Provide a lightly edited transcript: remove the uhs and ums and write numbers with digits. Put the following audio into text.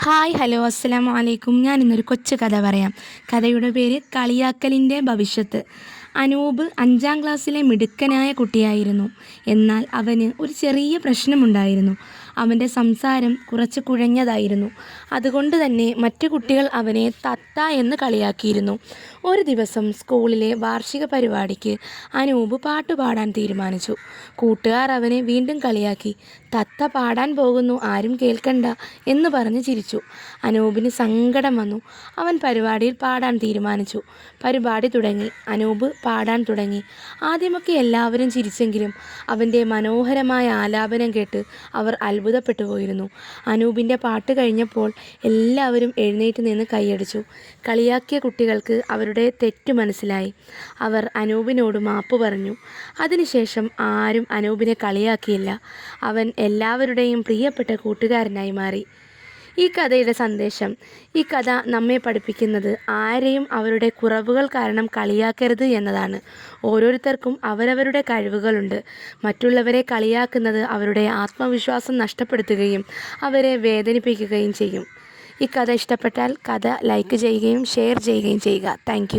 Hi hello അസ്സലാമു അലൈക്കും. ഞാൻ ഇന്നൊരു കൊച്ചു കഥ പറയാം. കഥയുടെ പേര് കളിയാക്കലിൻ്റെ ഭവിഷ്യത്ത്. അനൂപ് 5ാം ക്ലാസ്സിലെ മിടുക്കനായ കുട്ടിയായിരുന്നു. എന്നാൽ അവന് ഒരു ചെറിയ പ്രശ്നമുണ്ടായിരുന്നു. അവൻ്റെ സംസാരം കുറച്ച് കുഴഞ്ഞതായിരുന്നു. അതുകൊണ്ട് തന്നെ മറ്റു കുട്ടികൾ അവനെ തത്ത എന്ന് കളിയാക്കിയിരുന്നു. ഒരു ദിവസം സ്കൂളിലെ വാർഷിക പരിപാടിക്ക് അനൂപ് പാട്ടുപാടാൻ തീരുമാനിച്ചു. കൂട്ടുകാർ അവനെ വീണ്ടും കളിയാക്കി. തത്ത പാടാൻ പോകുന്നു, ആരും കേൾക്കണ്ട എന്ന് പറഞ്ഞ് ചിരിച്ചു. അനൂപിന് സങ്കടം വന്നു. അവൻ പരിപാടിയിൽ പാടാൻ തീരുമാനിച്ചു. പരിപാടി തുടങ്ങി. അനൂപ് പാടാൻ തുടങ്ങി. ആദ്യമൊക്കെ എല്ലാവരും ചിരിച്ചെങ്കിലും അവൻ്റെ മനോഹരമായ ആലാപനം കേട്ട് അവർ അത്ഭുതപ്പെട്ടു പോയിരുന്നു. അനൂപിൻ്റെ പാട്ട് കഴിഞ്ഞപ്പോൾ എല്ലാവരും എഴുന്നേറ്റ് നിന്ന് കൈയടിച്ചു. കളിയാക്കിയ കുട്ടികൾക്ക് അവരുടെ തെറ്റു മനസ്സിലായി. അവർ അനൂപിനോട് മാപ്പ് പറഞ്ഞു. അതിനുശേഷം ആരും അനൂപിനെ കളിയാക്കിയില്ല. അവൻ എല്ലാവരുടെയും പ്രിയപ്പെട്ട കൂട്ടുകാരനായി മാറി. ഈ കഥയുടെ സന്ദേശം: ഈ കഥ നമ്മെ പഠിപ്പിക്കുന്നത് ആരെയും അവരുടെ കുറവുകൾ കാരണം കളിയാക്കരുത് എന്നതാണ്. ഓരോരുത്തർക്കും അവരവരുടെ കഴിവുകളുണ്ട്. മറ്റുള്ളവരെ കളിയാക്കുന്നത് അവരുടെ ആത്മവിശ്വാസം നഷ്ടപ്പെടുത്തുകയും അവരെ വേദനിപ്പിക്കുകയും ചെയ്യും. ഈ കഥ ഇഷ്ടപ്പെട്ടാൽ കഥ ലൈക്ക് ചെയ്യുകയും ഷെയർ ചെയ്യുകയും ചെയ്യുക. താങ്ക്